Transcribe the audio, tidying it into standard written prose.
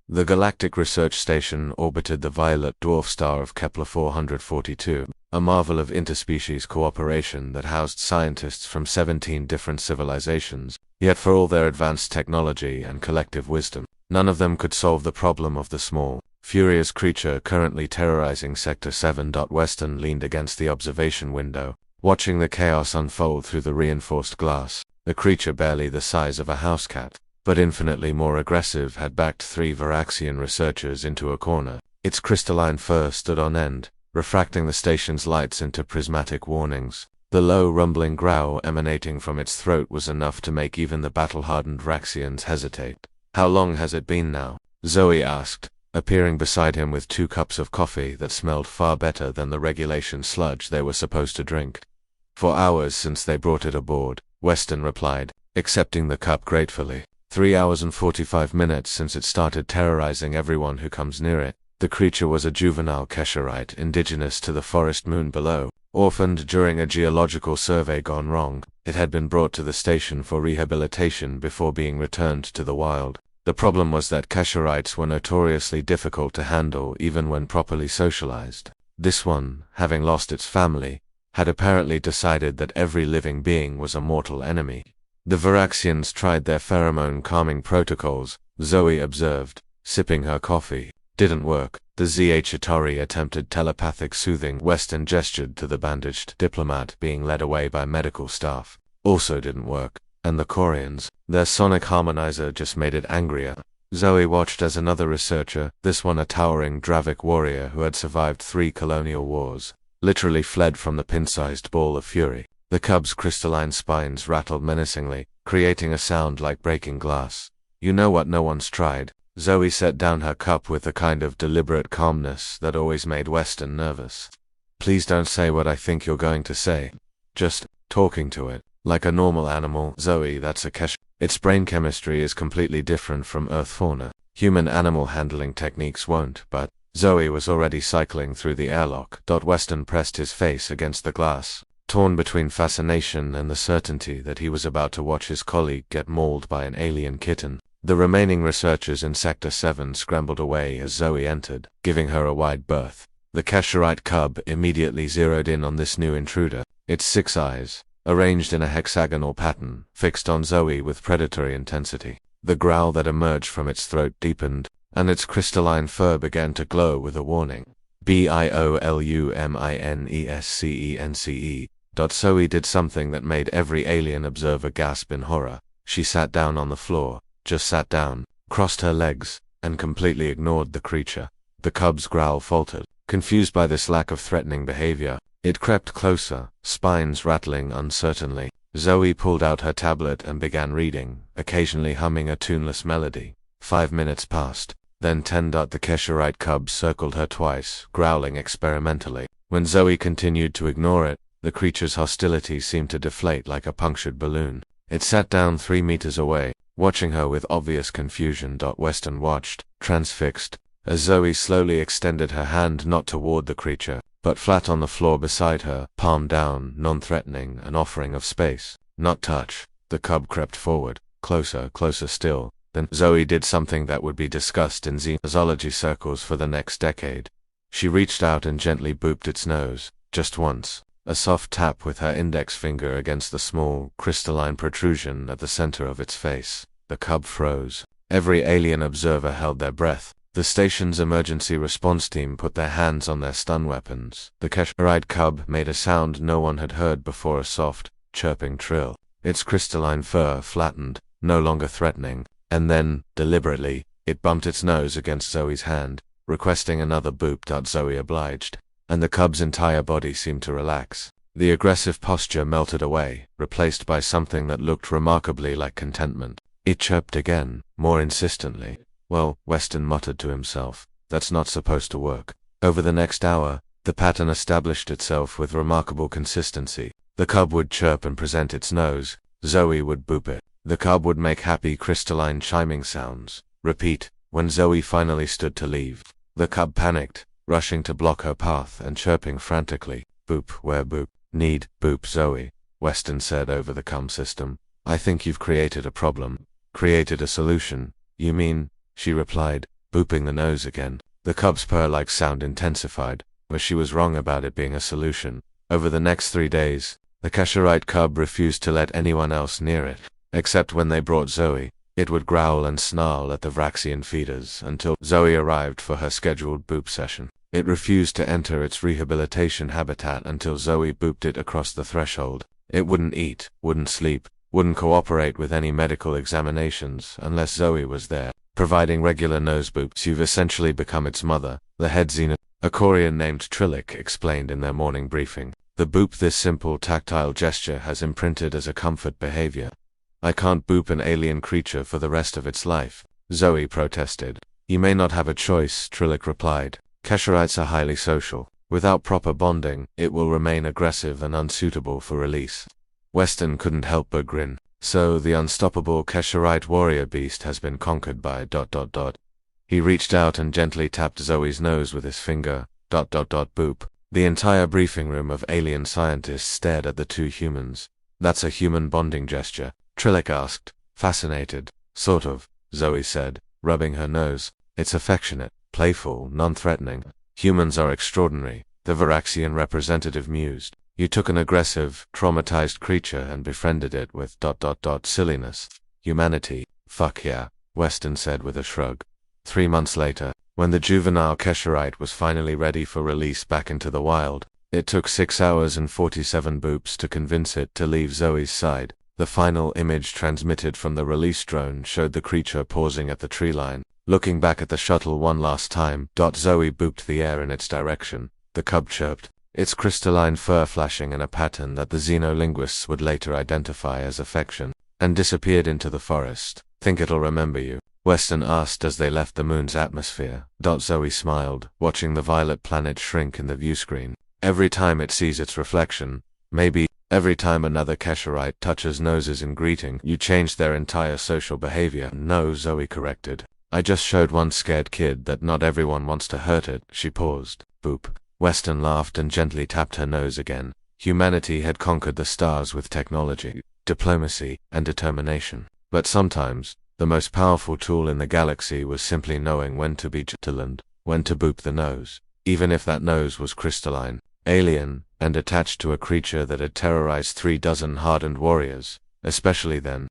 The Galactic Research Station orbited the violet dwarf star of Kepler 442, a marvel of interspecies cooperation that housed scientists from 17 different civilizations, yet for all their advanced technology and collective wisdom, none of them could solve the problem of the small, furious creature currently terrorizing Sector 7. Weston leaned against the observation window, watching the chaos unfold through the reinforced glass. The creature, barely the size of a house cat, but infinitely more aggressive, had backed 3 Varaxian researchers into a corner. Its crystalline fur stood on end, refracting the station's lights into prismatic warnings. The low, rumbling growl emanating from its throat was enough to make even the battle-hardened Raxians hesitate. "How long has it been now?" Zoe asked, appearing beside him with 2 cups of coffee that smelled far better than the regulation sludge they were supposed to drink. "For hours since they brought it aboard," Weston replied, accepting the cup gratefully. 3 hours and 45 minutes since it started terrorizing everyone who comes near it. The creature was a juvenile Kesherite indigenous to the forest moon below. Orphaned during a geological survey gone wrong, it had been brought to the station for rehabilitation before being returned to the wild. The problem was that Kesherites were notoriously difficult to handle even when properly socialized. This one, having lost its family, had apparently decided that every living being was a mortal enemy. "The Varaxians tried their pheromone-calming protocols," Zoe observed, sipping her coffee. "Didn't work." The Zhatari attempted telepathic soothing. Weston gestured to the bandaged diplomat being led away by medical staff. "Also didn't work. And the Corians, their sonic harmonizer just made it angrier." Zoe watched as another researcher, this one a towering Dravic warrior who had survived 3 colonial wars, literally fled from the pin-sized ball of fury. The cub's crystalline spines rattled menacingly, creating a sound like breaking glass. "You know what no one's tried?" Zoe set down her cup with the kind of deliberate calmness that always made Weston nervous. "Please don't say what I think you're going to say. Just talking to it, like a normal animal." "Zoe, that's a Kesh. Its brain chemistry is completely different from Earth fauna. Human animal handling techniques won't, but..." Zoe was already cycling through the airlock. Weston pressed his face against the glass, torn between fascination and the certainty that he was about to watch his colleague get mauled by an alien kitten. The remaining researchers in Sector 7 scrambled away as Zoe entered, giving her a wide berth. The Kesherite cub immediately zeroed in on this new intruder, its 6 eyes, arranged in a hexagonal pattern, fixed on Zoe with predatory intensity. The growl that emerged from its throat deepened, and its crystalline fur began to glow with a warning. "BIOLUMINESCENCE." Zoe did something that made every alien observer gasp in horror. She sat down on the floor, just sat down, crossed her legs, and completely ignored the creature. The cub's growl faltered. Confused by this lack of threatening behavior, it crept closer, spines rattling uncertainly. Zoe pulled out her tablet and began reading, occasionally humming a tuneless melody. 5 minutes passed, then 10. The Kesherite cub circled her twice, growling experimentally. When Zoe continued to ignore it, the creature's hostility seemed to deflate like a punctured balloon. It sat down 3 meters away, watching her with obvious confusion. Weston watched, transfixed, as Zoe slowly extended her hand not toward the creature, but flat on the floor beside her, palm down, non-threatening, an offering of space. "Not touch." The cub crept forward, closer, closer still. Then Zoe did something that would be discussed in zoology circles for the next decade. She reached out and gently booped its nose, just once. A soft tap with her index finger against the small, crystalline protrusion at the center of its face. The cub froze. Every alien observer held their breath. The station's emergency response team put their hands on their stun weapons. The Kesherite cub made a sound no one had heard before, a soft, chirping trill. Its crystalline fur flattened, no longer threatening, and then, deliberately, it bumped its nose against Zoe's hand, requesting another boop. Zoe obliged, and the cub's entire body seemed to relax. The aggressive posture melted away, replaced by something that looked remarkably like contentment. It chirped again, more insistently. "Well," Weston muttered to himself, "that's not supposed to work." Over the next hour, the pattern established itself with remarkable consistency. The cub would chirp and present its nose. Zoe would boop it. The cub would make happy crystalline chiming sounds. Repeat. When Zoe finally stood to leave, the cub panicked, rushing to block her path and chirping frantically. "Boop, where boop? Need, boop Zoe," Weston said over the comm system. "I think you've created a problem." "Created a solution, you mean?" she replied, booping the nose again. The cub's purr-like sound intensified, but she was wrong about it being a solution. Over the next 3 days, the Kesherite cub refused to let anyone else near it, except when they brought Zoe. It would growl and snarl at the Vraxian feeders until Zoe arrived for her scheduled boop session. It refused to enter its rehabilitation habitat until Zoe booped it across the threshold. It wouldn't eat, wouldn't sleep, wouldn't cooperate with any medical examinations unless Zoe was there, providing regular nose boops. You've essentially become its mother, the head xenot, a Quarian named Trillic explained in their morning briefing. The boop, this simple tactile gesture, has imprinted as a comfort behavior. I can't boop an alien creature for the rest of its life, Zoe protested. You may not have a choice, Trillic replied. Kesherites are highly social. Without proper bonding, it will remain aggressive and unsuitable for release. Weston couldn't help but grin. So the unstoppable Kesherite warrior beast has been conquered by ... He reached out and gently tapped Zoe's nose with his finger ... Boop. The entire briefing room of alien scientists stared at the two humans. That's a human bonding gesture? Trillic asked, fascinated. Sort of, Zoe said, rubbing her nose. It's affectionate, playful, non-threatening. Humans are extraordinary, the Varaxian representative mused. You took an aggressive, traumatized creature and befriended it with ... silliness. Humanity. Fuck yeah, Weston said with a shrug. 3 months later, when the juvenile Kesherite was finally ready for release back into the wild, it took 6 hours and 47 boops to convince it to leave Zoe's side. The final image transmitted from the release drone showed the creature pausing at the tree line, looking back at the shuttle one last time. Zoe booped the air in its direction. The cub chirped, its crystalline fur flashing in a pattern that the xenolinguists would later identify as affection, and disappeared into the forest. Think it'll remember you? Weston asked as they left the moon's atmosphere. Zoe smiled, watching the violet planet shrink in the viewscreen. Every time it sees its reflection, maybe. Every time another Kesherite touches noses in greeting, you change their entire social behavior. No, Zoe corrected. I just showed one scared kid that not everyone wants to hurt it. She paused. Boop. Weston laughed and gently tapped her nose again. Humanity had conquered the stars with technology, diplomacy, and determination. But sometimes, the most powerful tool in the galaxy was simply knowing when to be vigilant, when to boop the nose. Even if that nose was crystalline, alien, and attached to a creature that had terrorized 3 dozen hardened warriors, especially then.